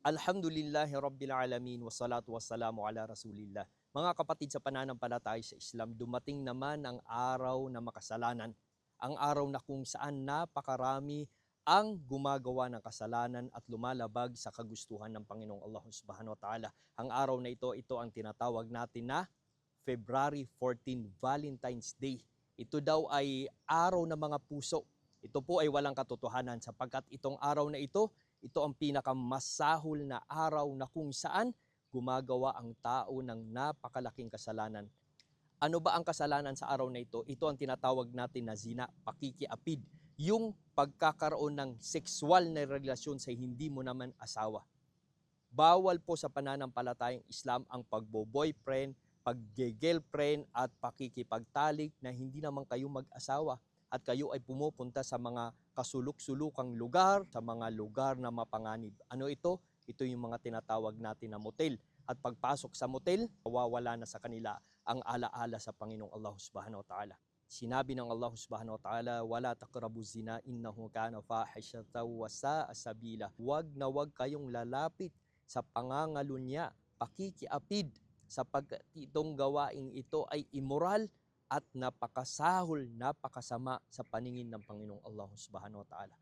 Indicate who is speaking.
Speaker 1: Alhamdulillahi Rabbil Alamin, wassalatu wassalamu ala Rasulillah. Mga kapatid sa pananampalataya sa Islam, dumating naman ang araw na makasalanan. Ang araw na kung saan napakarami ang gumagawa ng kasalanan at lumalabag sa kagustuhan ng Panginoong Allah Subhanahu wa Ta'ala. Ang araw na ito ang tinatawag natin na February 14, Valentine's Day. Ito daw ay araw ng mga puso. Ito po ay walang katotohanan sapagkat itong araw na ito ang pinakamasahol na araw na kung saan gumagawa ang tao ng napakalaking kasalanan. Ano ba ang kasalanan sa araw na ito? Ito ang tinatawag natin na zina, pakikiapid. Yung pagkakaroon ng sexual na relasyon sa hindi mo naman asawa. Bawal po sa pananampalatayang Islam ang pagbo-boyfriend, pag-girlfriend at pakikipagtalik na hindi naman kayo mag-asawa at kayo ay pumupunta sa mga kasuluk-sulukang lugar, sa mga lugar na mapanganib. Ano ito? Ito yung mga tinatawag natin na motel. At pagpasok sa motel, mawawala na sa kanila ang alaala sa Panginoong Allah Subhanahu wa Ta'ala. Sinabi ng Allah Subhanahu wa Ta'ala, "Wala taqrabu zina innahu kana fahishatan wa sa'a sabila." Huwag na huwag kayong lalapit sa pangangalunya, pakikiapid, sapagkat itong gawaing ito ay immoral at napakasahol, napakasama sa paningin ng Panginoong Allah Subhanahu wa Ta'ala.